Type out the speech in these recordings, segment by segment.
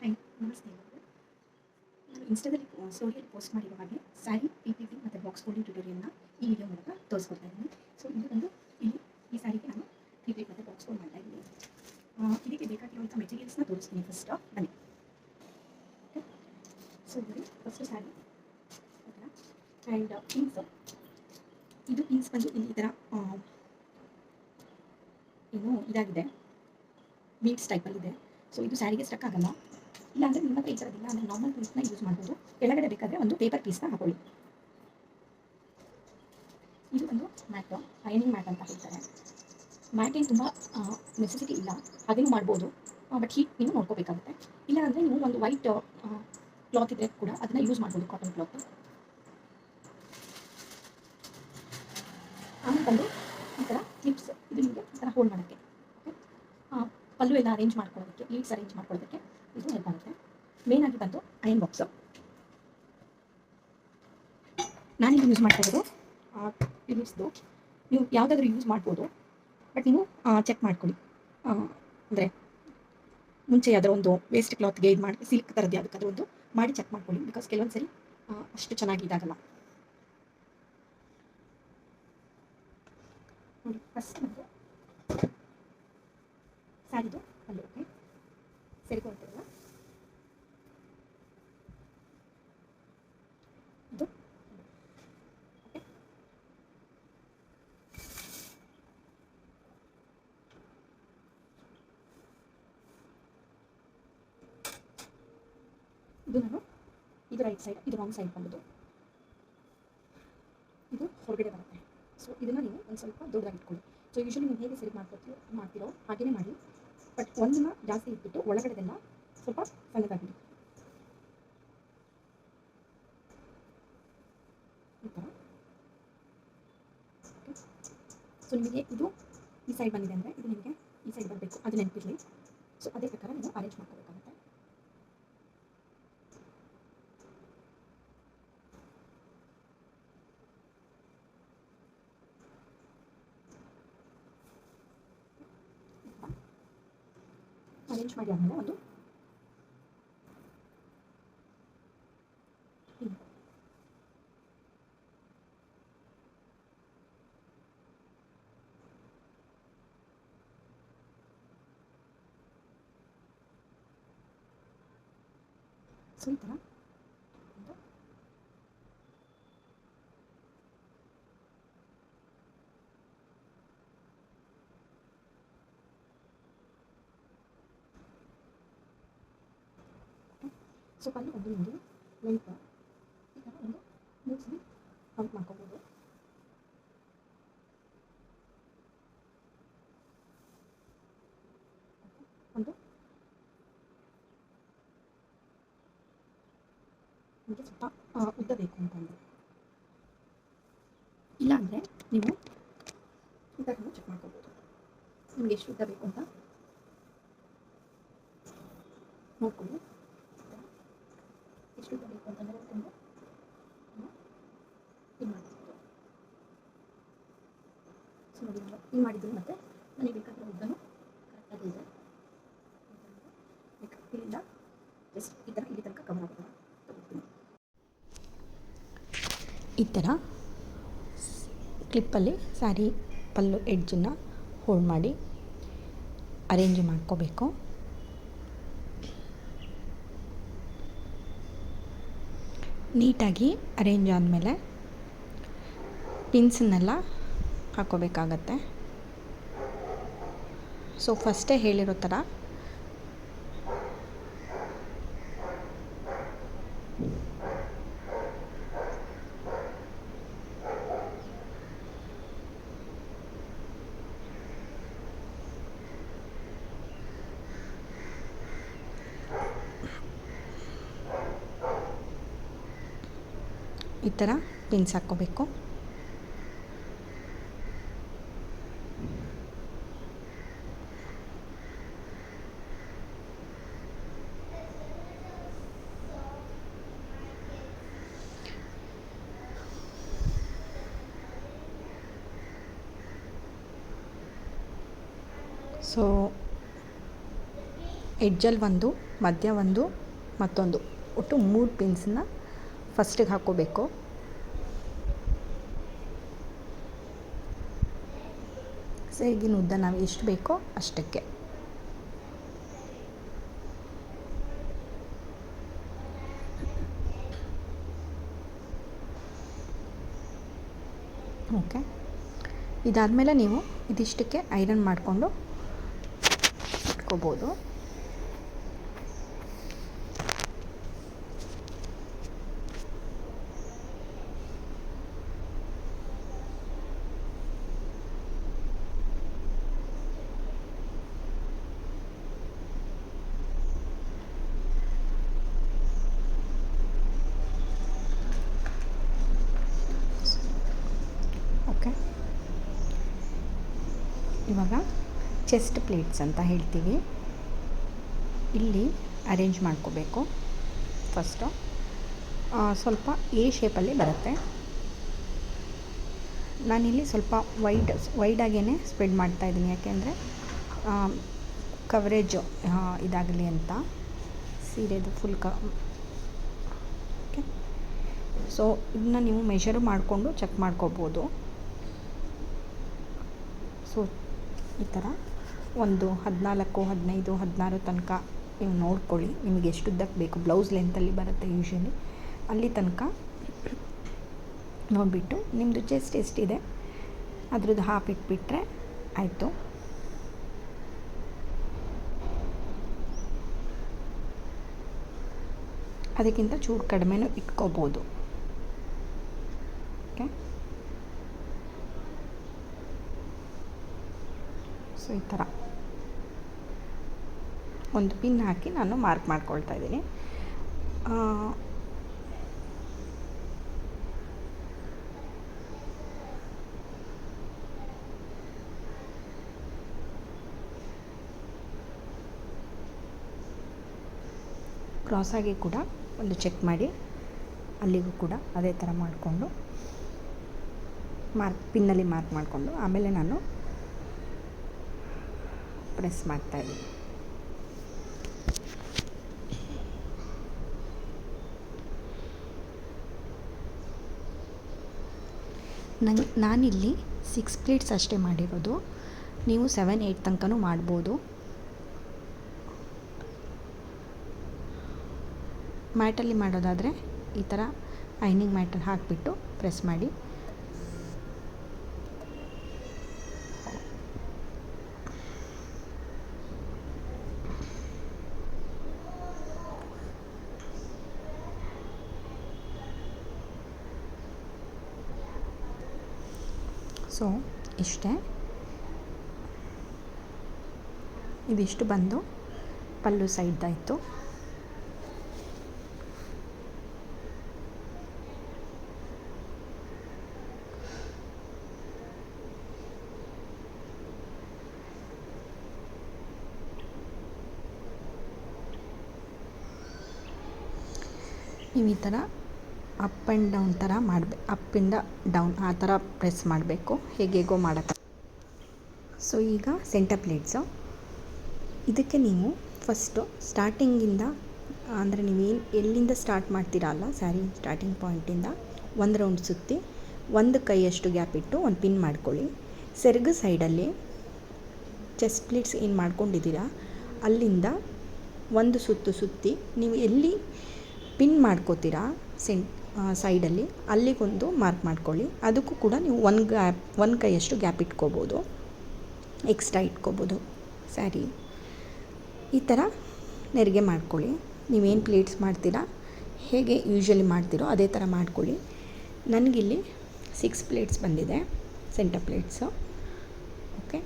Hi ನಮಸ್ತೆ ಎಲ್ಲರಿಗೂ. ನಾನು ಇನ್ಸ್ಟಾದಲ್ಲಿ ಸ್ಟೋರಿಯಲ್ಲಿ ಪೋಸ್ಟ್ ಮಾಡಿರೋ ಹಾಗೆ ಸ್ಯಾರಿ PPT ಮತ್ತು ಬಾಕ್ಸ್ ಫೋಲ್ಡಿಂಗ್ ಟ್ಯುಟೋರಿಯಲ್ನ ಈ ವಿಡಿಯೋ ಮೂಲಕ ತೋರಿಸ್ಕೊಡ್ತಾ ಇದ್ದೀನಿ. ಸೊ ಇದು ಬಂದು ಇಲ್ಲಿ ಈ ಸ್ಯಾರಿಗೆ ನಾನು PPT ಮತ್ತು ಬಾಕ್ಸ್ ಫೋಲ್ಡ್ ಮಾಡ್ತಾ ಇದ್ದೀನಿ. ಇದಕ್ಕೆ ಬೇಕಾಗಿರುವಂಥ ಮೆಟೀರಿಯಲ್ಸ್ನ ತೋರಿಸ್ತೀನಿ ಫಸ್ಟ್ ಬನ್ನಿ. ಓಕೆ, ಸೊ ನೋಡಿ ಫಸ್ಟ್ ಸ್ಯಾರಿ ಆ್ಯಂಡ್ ಪೀನ್ಸ್. ಇದು ಪೀನ್ಸ್ ಬಂದು ಇಲ್ಲಿ ಈ ಥರ ಏನು ಇದಾಗಿದೆ, ಬೀಡ್ಸ್ ಟೈಪಲ್ಲಿದೆ. ಸೊ ಇದು ಸ್ಯಾರಿಗೆ ಸ್ಟಕ್ ಆಗಲ್ಲ. ಇಲ್ಲಾಂದರೆ ನಿಮ್ಮ ಹತ್ರ ಈ ಥರದಿಲ್ಲ ಅಂದರೆ ನಾರ್ಮಲ್ ಪೀಸ್ನ ಯೂಸ್ ಮಾಡ್ಬೋದು. ಕೆಳಗಡೆ ಬೇಕಾದರೆ ಒಂದು ಪೇಪರ್ ಪೀಸ್ನ ಹಾಕೊಳ್ಳಿ. ಇದು ಒಂದು ಮ್ಯಾಟ್, ಅಯನಿಂಗ್ ಮ್ಯಾಟ್ ಅಂತ ಹೇಳ್ತಾರೆ. ಮ್ಯಾಟ್ ಏನು ತುಂಬ ನೆಸೆಸಿಟಿ ಇಲ್ಲ, ಹಾಗೇನೂ ಮಾಡ್ಬೋದು. ಬಟ್ ಹೀಟ್ ನೀವು ನೋಡ್ಕೋಬೇಕಾಗುತ್ತೆ. ಇಲ್ಲ ಅಂದರೆ ನೀವು ಒಂದು ವೈಟ್ ಕ್ಲಾತ್ ಇದ್ದರೆ ಕೂಡ ಅದನ್ನು ಯೂಸ್ ಮಾಡ್ಬೋದು, ಕಾಟನ್ ಕ್ಲಾತ್. ಆಮೇಲೆ ಬಂದು ಈ ಥರ ಕ್ಲಿಪ್ಸ್, ಇದು ನಿಮಗೆ ಈ ಥರ ಹೋಲ್ಡ್ ಮಾಡೋಕ್ಕೆ, ಓಕೆ, ಪಲ್ಲು ಎಲ್ಲ ಅರೇಂಜ್ ಮಾಡ್ಕೊಳ್ಳೋದಕ್ಕೆ, ಲೀಡ್ಸ್ ಅರೇಂಜ್ ಮಾಡ್ಕೊಳ್ಳೋದಕ್ಕೆ ಇದು ಹೆಲ್ಪ್ ಆಗುತ್ತೆ. ಮೇನ್ ಆಗಿ ಬಂದು ಅಯನ್ ಬಾಕ್ಸು. ನಾನಿಲ್ಲಿ ಯೂಸ್ ಮಾಡ್ತಾ ಇರೋದು ಫಿಲಿಪ್ಸ್ದು. ನೀವು ಯಾವುದಾದ್ರೂ ಯೂಸ್ ಮಾಡ್ಬೋದು, ಬಟ್ ನೀವು ಚೆಕ್ ಮಾಡ್ಕೊಳ್ಳಿ. ಅಂದರೆ ಮುಂಚೆ ಅದರ ಒಂದು ವೇಸ್ಟ್ ಕ್ಲಾತ್ಗೆ ಇದು ಮಾಡಿ ಸಿಲ್ಕ್ ಥರದ್ದು ಯಾವುದಕ್ಕಾದ್ರೂ ಒಂದು ಮಾಡಿ ಚೆಕ್ ಮಾಡ್ಕೊಳ್ಳಿ. ಬಿಕಾಸ್ ಕೆಲವೊಂದು ಸರಿ ಅಷ್ಟು ಚೆನ್ನಾಗಿ ಇದಾಗಲ್ಲ. ನೋಡಿ ಫಸ್ಟ್ ಬಂದು ಸ್ಯಾರಿದು ಅಲ್ಲೂ ಓಕೆ ಸೇರಿಕೊಳ್ತೀರಲ್ಲ, ಇದು ಓಕೆ. ಇದು ನಾನು ಇದು ರೈಟ್ ಸೈಡ್, ಇದು ರಾಂಗ್ ಸೈಡ್ ಬಂದು ಇದು ಹೊರಗಡೆ ಬರುತ್ತೆ. ಸೊ ಇದನ್ನು ನೀವು ಒಂದು ಸ್ವಲ್ಪ ದೊಡ್ಡದಾಗಿ ಇಟ್ಕೊಳ್ಳಿ. ಸೊ ಯೂಶಲಿ ನೀವು ಹೇಗೆ ಸರಿ ಮಾಡ್ತಿರೋ ಹಾಗೇ ಮಾಡಿ, ಬಟ್ ಒಂದನ್ನ ಜಾಸ್ತಿ ಇಟ್ಬಿಟ್ಟು ಒಳಗಡೆದೆಲ್ಲ ಸ್ವಲ್ಪ ಸಣ್ಣದಾಗಿಡಿ ಈ ಥರ. ಓಕೆ, ಸೊ ನಿಮಗೆ ಇದು ಈ ಸೈಡ್ ಬಂದಿದೆ ಅಂದರೆ ಇದು ನಿಮಗೆ ಈ ಸೈಡ್ ಬರಬೇಕು, ಅದು ನೆನಪಿರಲಿ. ಸೊ ಅದೇ ಪ್ರಕಾರ ನೀವು ಅರೇಂಜ್ ಮಾಡ್ಕೋಬೇಕಾಗುತ್ತೆ. ಅರೇಂಜ್ ಮಾಡಿ ಆದಮೇಲೆ ಒಂದು ಸೊ ಈ ಥರ ಒಂದು ಸೊ ಅಲ್ಲಿ ಒಂದು ನಿಮಗೆ ಲೆಂತ್ ಈ ಥರ ಒಂದು ಮೂವ್ಸ್ನ ಕೌಂಟ್ ಮಾಡ್ಕೋಬೋದು. ಒಂದು ನಿಮಗೆ ಸ್ವಲ್ಪ ಉದ್ದ ಬೇಕು ಅಂತಂದರೆ, ಇಲ್ಲಾಂದರೆ ನೀವು ಈ ಥರ ಚೆಕ್ ಮಾಡ್ಕೋಬೋದು. ನಿಮಗೆ ಎಷ್ಟು ಉದ್ದ ಬೇಕು ಅಂತ ನೋಡ್ಕೊಳ್ಳಿ. ಎಷ್ಟು ಉದ್ದ ಬೇಕು ಅಂತ ನೋಡಿಕೊಂಡು ಇದು ಮಾಡ್ಬೋದು. ಸೊ ನೋಡಿ ಇದು ಮಾಡಿದ್ರು ಮತ್ತು ನನಗೆ ಬೇಕಾಗಿರೋ ಉದ್ದನೂ ಕರೆಕ್ಟಾಗಿ ಇದೆ. ಇಲ್ಲಿಂದ ಜಸ್ಟ್ ಈ ಥರ ಇಲ್ಲಿ ತನಕ ಕವರ್ ಆಗೋ ತಗೋತೀನಿ. ಈ ಥರ ಕ್ಲಿಪ್ಪಲ್ಲಿ ಸ್ಯಾರಿ ಪಲ್ಲು ಎಡ್ಜನ್ನು ಹೋಲ್ಡ್ ಮಾಡಿ ಅರೇಂಜ್ ಮಾಡ್ಕೋಬೇಕು. ನೀಟಾಗಿ ಅರೇಂಜ್ ಆದಮೇಲೆ ಪಿನ್ಸನ್ನೆಲ್ಲ ಹಾಕ್ಕೋಬೇಕಾಗತ್ತೆ. ಸೊ ಫಸ್ಟೇ ಹೇಳಿರೋ ಥರ ಈ ಥರ ಪಿನ್ಸ್ ಹಾಕ್ಕೋಬೇಕು. ಸೊ ಎಡ್ಜಲ್ಲಿ ಒಂದು, ಮಧ್ಯ ಒಂದು, ಮತ್ತೊಂದು, ಒಟ್ಟು 3 ಪಿನ್ಸನ್ನ ಫಸ್ಟಿಗೆ ಹಾಕ್ಕೋಬೇಕು. ಸೈಡಿನ ಉದ್ದ ನಾವು ಎಷ್ಟು ಬೇಕೋ ಅಷ್ಟಕ್ಕೆ. ಓಕೆ, ಇದಾದಮೇಲೆ ನೀವು ಇದಿಷ್ಟಕ್ಕೆ ಐರನ್ ಮಾಡಿಕೊಂಡು ಇಟ್ಕೋಬೋದು. ಓಕೆ, ಇವಾಗ ಚೆಸ್ಟ್ ಪ್ಲೇಟ್ಸ್ ಅಂತ ಹೇಳ್ತೀವಿ, ಇಲ್ಲಿ ಅರೇಂಜ್ ಮಾಡ್ಕೋಬೇಕು. ಫಸ್ಟು ಸ್ವಲ್ಪ ಎ ಶೇಪಲ್ಲಿ ಬರುತ್ತೆ. ನಾನಿಲ್ಲಿ ಸ್ವಲ್ಪ ವೈಡಾಗೇ ಸ್ಪ್ರೆಡ್ ಮಾಡ್ತಾಯಿದ್ದೀನಿ, ಯಾಕೆಂದರೆ ಕವರೇಜು ಇದಾಗಲಿ ಅಂತ ಸೀರೆದು ಫುಲ್ ಓಕೆ. ಸೊ ಇದನ್ನ ನೀವು ಮೆಷರು ಮಾಡಿಕೊಂಡು ಚೆಕ್ ಮಾಡ್ಕೋಬೋದು. ಸೊ ಈ ಥರ ಒಂದು 14, 15, 16 ತನಕ ನೀವು ನೋಡ್ಕೊಳ್ಳಿ. ನಿಮಗೆ ಎಷ್ಟು ಉದ್ದಕ್ಕೆ ಬೇಕು, ಬ್ಲೌಸ್ ಲೆಂತಲ್ಲಿ ಬರುತ್ತೆ ಯೂಶ್ವಲಿ, ಅಲ್ಲಿ ತನಕ ನೋಡಿಬಿಟ್ಟು ನಿಮ್ಮದು ಚೆಸ್ಟ್ ಎಷ್ಟಿದೆ ಅದ್ರದ್ದು ಹಾಫ್ ಇಟ್ಬಿಟ್ರೆ ಆಯಿತು. ಅದಕ್ಕಿಂತ ಚೂರು ಕಡಿಮೆನೂ ಇಟ್ಕೋಬೋದು. ಓಕೆ, ಸೊ ಈ ಥರ ಒಂದು ಪಿನ್ ಹಾಕಿ ನಾನು ಮಾರ್ಕ್ ಮಾಡ್ಕೊಳ್ತಾ ಇದ್ದೀನಿ. ಕ್ರಾಸಾಗಿ ಕೂಡ ಒಂದು ಚೆಕ್ ಮಾಡಿ, ಅಲ್ಲಿಗೂ ಕೂಡ ಅದೇ ಥರ ಮಾಡಿಕೊಂಡು ಪಿನ್ನಲ್ಲಿ ಮಾರ್ಕ್ ಮಾಡಿಕೊಂಡು ಆಮೇಲೆ ನಾನು ಪ್ರೆಸ್ ಮಾಡ್ತಾಯಿದ್ದೀನಿ. ನಾನಿಲ್ಲಿ 6 ಪ್ಲೇಟ್ಸ್ ಅಷ್ಟೇ ಮಾಡಿರೋದು, ನೀವು 7, 8 ತನಕನೂ ಮಾಡ್ಬೋದು. ಮ್ಯಾಟಲ್ಲಿ ಮಾಡೋದಾದರೆ ಈ ಥರ ಐನಿಂಗ್ ಮ್ಯಾಟಲ್ಲಿ ಹಾಕಿಬಿಟ್ಟು ಪ್ರೆಸ್ ಮಾಡಿ. ಸೊ ಇಷ್ಟೇ, ಇದಿಷ್ಟು ಬಂದು ಪಲ್ಲು ಸೈಡ್ದಾಯಿತು. ನೀವು ಈ ಥರ ಅಪ್ ಆ್ಯಂಡ್ ಡೌನ್ ಥರ ಅಪ್ಪಿಂದ ಡೌನ್ ಆ ಥರ ಪ್ರೆಸ್ ಮಾಡಬೇಕು, ಹೇಗೇಗೋ ಮಾಡೋಕ್ಕೆ. ಸೊ ಈಗ ಸೆಂಟರ್ ಪ್ಲೇಟ್ಸು, ಇದಕ್ಕೆ ನೀವು ಫಸ್ಟು ಸ್ಟಾರ್ಟಿಂಗಿಂದ, ಅಂದರೆ ನೀವೇನು ಎಲ್ಲಿಂದ ಸ್ಟಾರ್ಟ್ ಮಾಡ್ತೀರಲ್ಲ ಸ್ಯಾರಿ ಸ್ಟಾರ್ಟಿಂಗ್ ಪಾಯಿಂಟಿಂದ ಒಂದು ರೌಂಡ್ ಸುತ್ತಿ ಒಂದು ಕೈಯಷ್ಟು ಗ್ಯಾಪ್ ಇಟ್ಟು ಒಂದು ಪಿನ್ ಮಾಡ್ಕೊಳ್ಳಿ. ಸೆರಗು ಸೈಡಲ್ಲಿ ಚೆಸ್ಟ್ ಪ್ಲೇಟ್ಸ್ ಏನು ಮಾಡ್ಕೊಂಡಿದ್ದೀರಾ ಅಲ್ಲಿಂದ ಒಂದು ಸುತ್ತಿ ನೀವು ಎಲ್ಲಿ ಪಿನ್ ಮಾಡ್ಕೋತೀರಾ ಸೈಡಲ್ಲಿ ಅಲ್ಲಿಗೊಂದು ಮಾರ್ಕ್ ಮಾಡ್ಕೊಳ್ಳಿ. ಅದಕ್ಕೂ ಕೂಡ ನೀವು ಒಂದು ಕೈಯಷ್ಟು ಗ್ಯಾಪ್ ಇಟ್ಕೋಬೋದು, ಎಕ್ಸ್ಟ್ರಾ ಇಟ್ಕೋಬೋದು. ಸ್ಯಾರಿ ಈ ಥರ ನೆರಿಗೆ ಮಾಡ್ಕೊಳ್ಳಿ. ನೀವೇನು ಪ್ಲೇಟ್ಸ್ ಮಾಡ್ತೀರಾ ಹೇಗೆ ಯೂಶ್ವಲಿ ಮಾಡ್ತೀರೋ ಅದೇ ಥರ ಮಾಡ್ಕೊಳ್ಳಿ. ನನಗಿಲ್ಲಿ 6 ಪ್ಲೇಟ್ಸ್ ಬಂದಿದೆ, ಸೆಂಟರ್ ಪ್ಲೇಟ್ಸು. ಓಕೆ,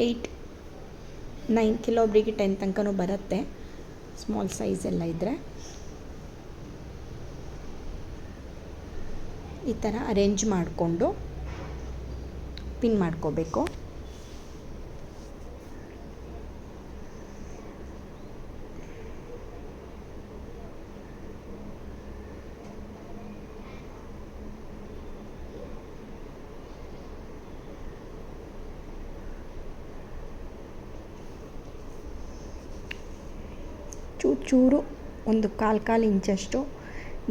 8, 9 ಕೆಲವೊಬ್ಬರಿಗೆ 10 ತನಕನೂ ಬರುತ್ತೆ, ಸ್ಮಾಲ್ ಸೈಜ್ ಎಲ್ಲ ಇದ್ದರೆ. ಈ ಥರ ಅರೇಂಜ್ ಮಾಡಿಕೊಂಡು ಪಿನ್ ಮಾಡ್ಕೋಬೇಕು. ಚೂರು ಒಂದು ಕಾಲು ಇಂಚಷ್ಟು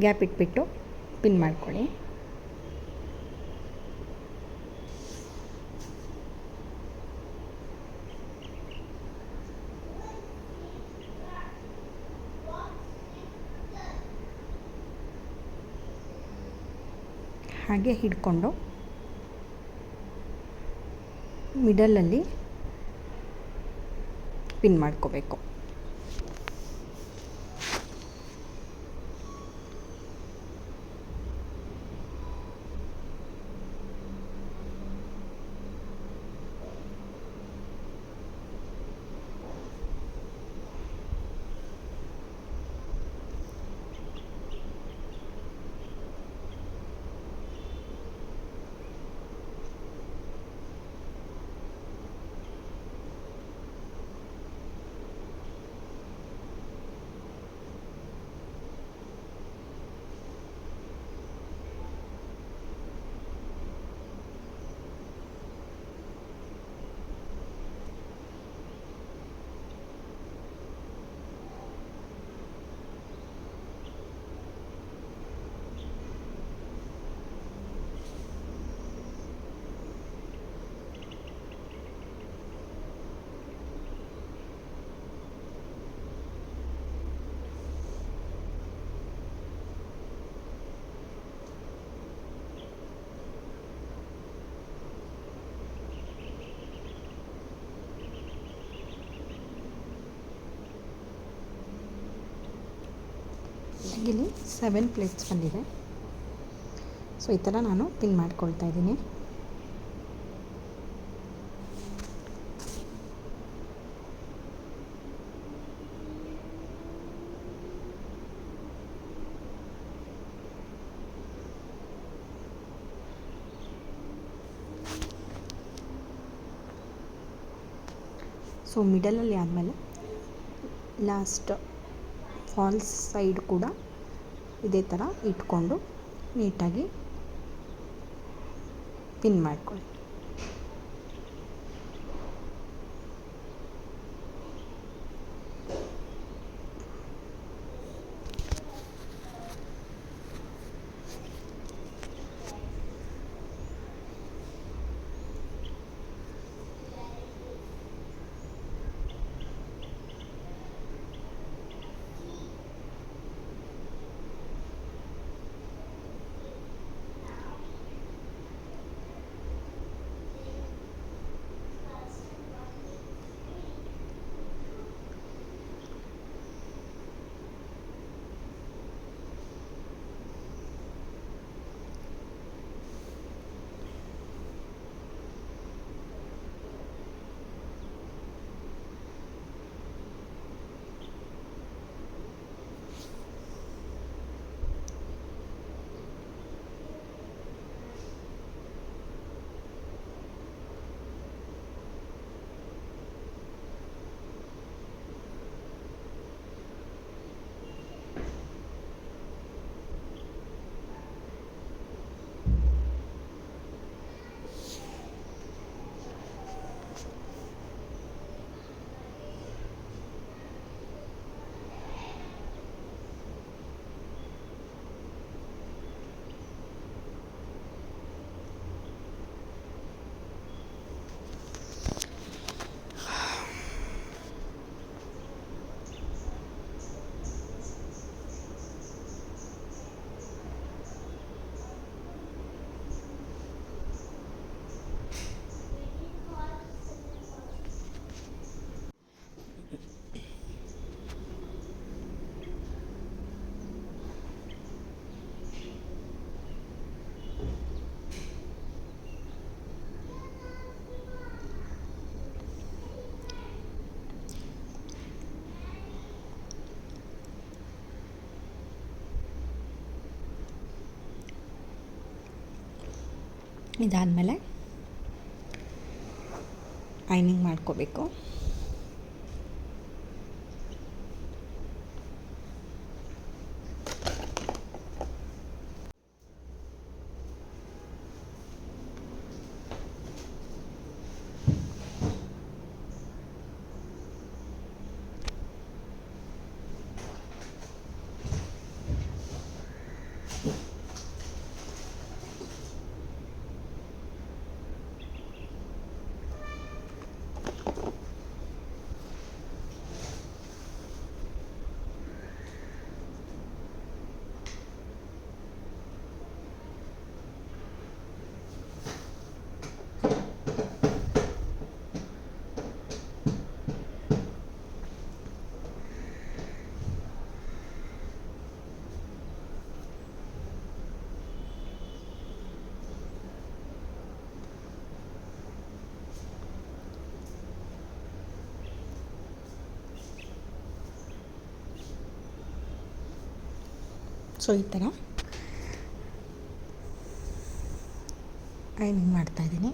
ಗ್ಯಾಪ್ ಇಟ್ಬಿಟ್ಟು ಪಿನ್ ಮಾಡ್ಕೊಳ್ಳಿ. ಹಾಗೆ ಹಿಡ್ಕೊಂಡು ಮಿಡಲಲ್ಲಿ ಪಿನ್ ಮಾಡ್ಕೋಬೇಕು. ಇಲ್ಲಿ 7 ಪ್ಲೇಟ್ಸ್ ಬಂದಿದೆ. ಸೊ ಈ ಥರ ನಾನು ಪಿನ್ ಮಾಡ್ಕೊಳ್ತಾ ಇದ್ದೀನಿ. ಸೊ ಮಿಡಲಲ್ಲಿ ಆದಮೇಲೆ ಲಾಸ್ಟ್ ಫಾಲ್ಸ್ ಸೈಡ್ ಕೂಡ ಇದೇ ಥರ ಇಟ್ಕೊಂಡು ನೀಟಾಗಿ ಪಿನ್ ಮಾಡ್ಕೊಳ್ಳಿ. ಇದಾದಮೇಲೆ ಐನಿಂಗ್ ಮಾಡ್ಕೋಬೇಕು. ಸೊ ಈ ಥರ ಐನಿಂಗ್ ಮಾಡ್ತಾಯಿದ್ದೀನಿ.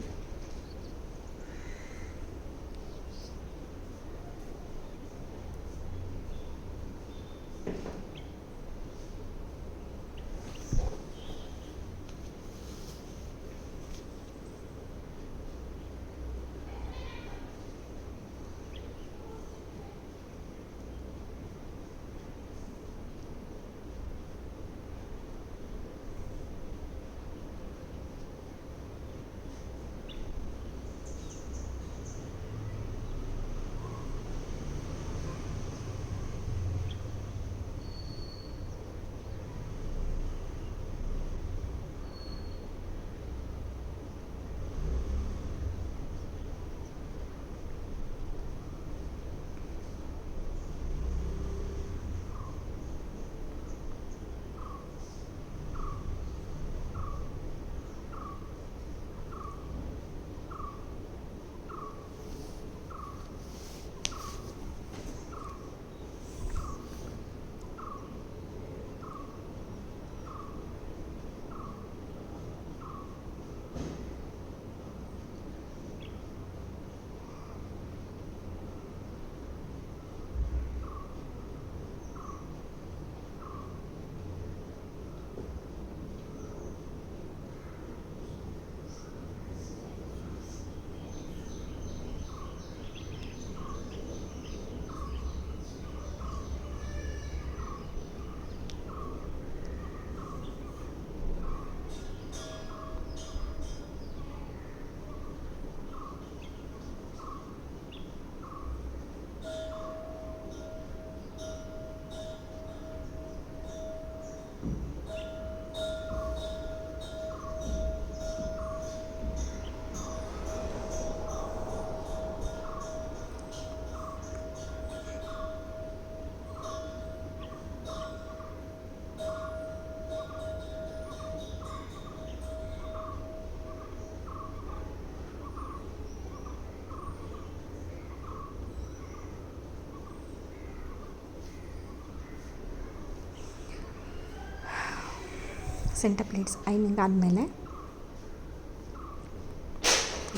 ಸೆಂಟರ್ ಪ್ಲೇಟ್ಸ್ ಐನಿಂಗ್ ಆದಮೇಲೆ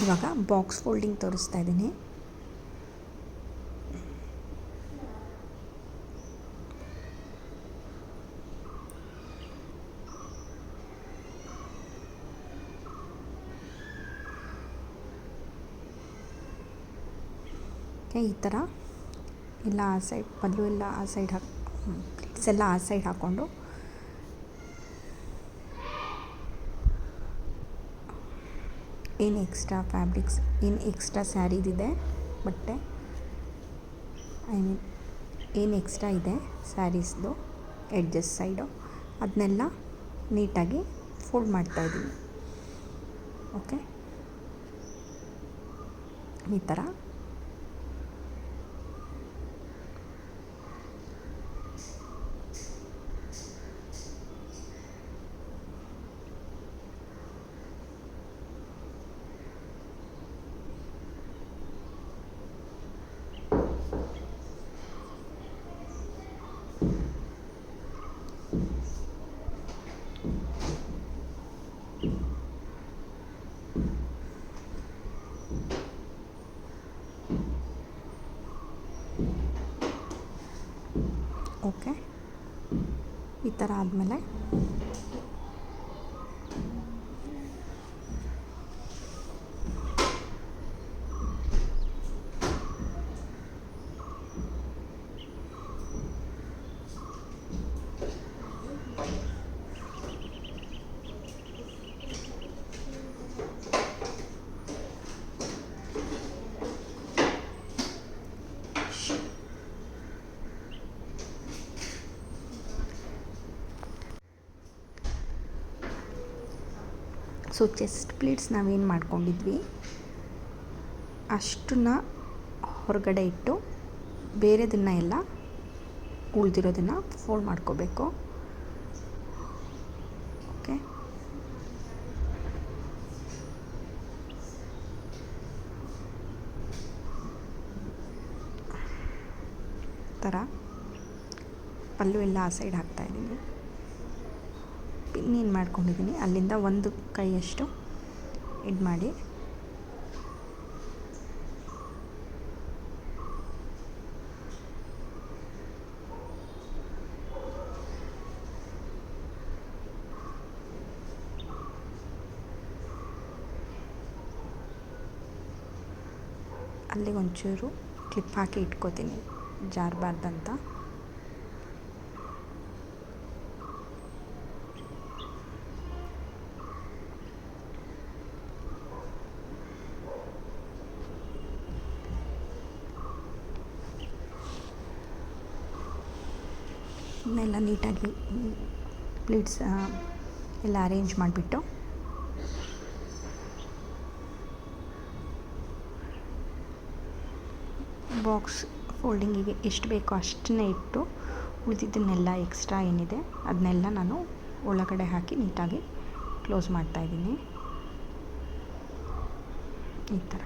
ಇವಾಗ ಬಾಕ್ಸ್ ಫೋಲ್ಡಿಂಗ್ ತೋರಿಸ್ತಾ ಇದ್ದೀನಿ. ಈ ಥರ ಎಲ್ಲ ಆ ಸೈಡ್ ಮೊದಲು ಎಲ್ಲ ಆ ಸೈಡ್ ಪ್ಲೇಟ್ಸ್ ಎಲ್ಲ ಆ ಸೈಡ್ ಹಾಕ್ಕೊಂಡು ಏನು ಎಕ್ಸ್ಟ್ರಾ ಫ್ಯಾಬ್ರಿಕ್ಸ್, ಏನು ಎಕ್ಸ್ಟ್ರಾ ಸ್ಯಾರಿದಿದೆ ಬಟ್ಟೆ, ಐ ಮೀನ್ ಏನು ಎಕ್ಸ್ಟ್ರಾ ಇದೆ ಸ್ಯಾರೀಸ್ದು ಎಡ್ಜಸ್ ಸೈಡು, ಅದನ್ನೆಲ್ಲ ನೀಟಾಗಿ ಫೋಲ್ಡ್ ಮಾಡ್ತಾಯಿದ್ದೀನಿ. ಓಕೆ, ಈ ಥರ ಓಕೆ. ಈ ಥರ ಆದಮೇಲೆ ಸೊ ಚೆಸ್ಟ್ ಪ್ಲೇಟ್ಸ್ ನಾವೇನು ಮಾಡ್ಕೊಂಡಿದ್ವಿ ಅಷ್ಟನ್ನ ಹೊರಗಡೆ ಇಟ್ಟು ಬೇರೆದನ್ನು ಎಲ್ಲ ಉಳಿದಿರೋದನ್ನು ಫೋಲ್ಡ್ ಮಾಡ್ಕೋಬೇಕು. ಓಕೆ, ಥರ ಪಲ್ಲು ಎಲ್ಲ ಆ ಸೈಡ್ ಹಾಕ್ತಾಯಿದ್ದೀನಿ. ಪಿನ್ ಏನು ಮಾಡ್ಕೊಂಡಿದ್ದೀನಿ ಅಲ್ಲಿಂದ ಒಂದು ಕೈಯಷ್ಟು ಇದು ಮಾಡಿ ಅಲ್ಲಿಗೆ ಒಂಚೂರು ಕ್ಲಿಪ್ ಹಾಕಿ ಇಟ್ಕೋತೀನಿ ಜಾರಬಾರ್ದಂತ. ಇದನ್ನೆಲ್ಲ ನೀಟಾಗಿ ಪ್ಲೇಟ್ಸ್ ಎಲ್ಲ ಅರೇಂಜ್ ಮಾಡಿಬಿಟ್ಟು ಬಾಕ್ಸ್ ಫೋಲ್ಡಿಂಗಿಗೆ ಎಷ್ಟು ಬೇಕೋ ಅಷ್ಟನ್ನೇ ಇಟ್ಟು ಉಳಿದಿದ್ದನ್ನೆಲ್ಲ ಎಕ್ಸ್ಟ್ರಾ ಏನಿದೆ ಅದನ್ನೆಲ್ಲ ನಾನು ಒಳಗಡೆ ಹಾಕಿ ನೀಟಾಗಿ ಕ್ಲೋಸ್ ಮಾಡ್ತಾಯಿದ್ದೀನಿ ಈ ಥರ.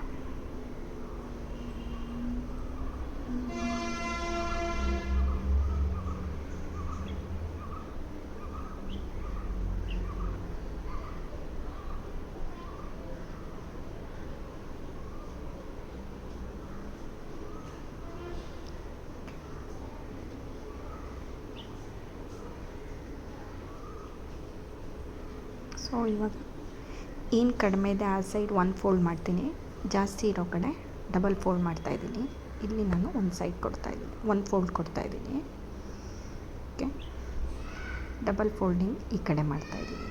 ಸೊ ಇವಾಗ ಏನು ಕಡಿಮೆ ಇದೆ ಆ ಸೈಡ್ ಒಂದು ಫೋಲ್ಡ್ ಮಾಡ್ತೀನಿ, ಜಾಸ್ತಿ ಇರೋ ಕಡೆ ಡಬಲ್ ಫೋಲ್ಡ್ ಮಾಡ್ತಾಯಿದ್ದೀನಿ. ಇಲ್ಲಿ ನಾನು ಒಂದು ಸೈಡ್ ಕೊಡ್ತಾಯಿದ್ದೀನಿ, ಒಂದು ಫೋಲ್ಡ್ ಕೊಡ್ತಾಯಿದ್ದೀನಿ. ಓಕೆ, ಡಬಲ್ ಫೋಲ್ಡಿಂಗ್ ಈ ಕಡೆ ಮಾಡ್ತಾಯಿದ್ದೀನಿ.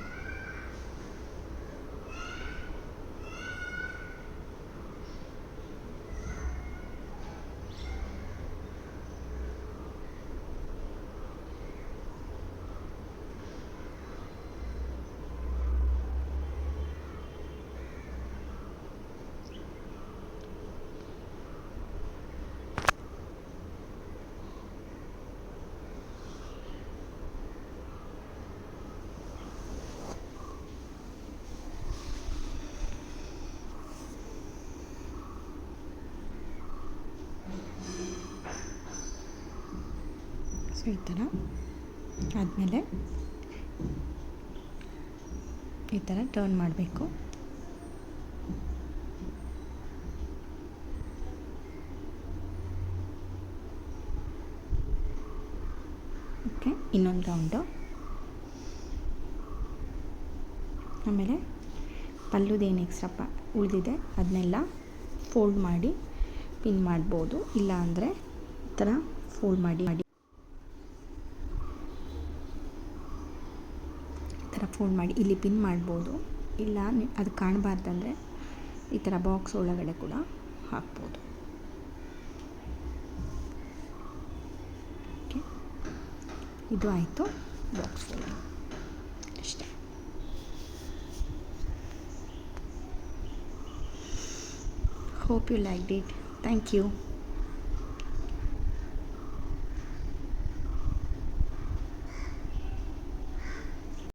ಸೊ ಈ ಥರ ಆದಮೇಲೆ ಈ ಥರ ಟರ್ನ್ ಮಾಡಬೇಕು. ಓಕೆ, ಇನ್ನೊಂದು ರೌಂಡು. ಆಮೇಲೆ ಪಲ್ಲುದೇನು ಎಕ್ಸ್ಟ್ರಾ ಉಳಿದಿದೆ ಅದನ್ನೆಲ್ಲ ಫೋಲ್ಡ್ ಮಾಡಿ ಪಿನ್ ಮಾಡ್ಬೋದು, ಇಲ್ಲ ಅಂದರೆ ಈ ಥರ ಫೋಲ್ಡ್ ಮಾಡಿ ಫೋಲ್ಡ್ ಮಾಡಿ ಇಲ್ಲಿ ಪಿನ್ ಮಾಡ್ಬೋದು, ಇಲ್ಲ ಅದು ಕಾಣಬಾರ್ದಂದರೆ ಈ ಥರ ಬಾಕ್ಸ್ ಒಳಗಡೆ ಕೂಡ ಹಾಕ್ಬೋದು. ಓಕೆ, ಇದು ಆಯಿತು ಬಾಕ್ಸ್ ಫೋಲ್ಡಿಂಗ್ ಅಷ್ಟೇ. Hope you liked it. Thank you.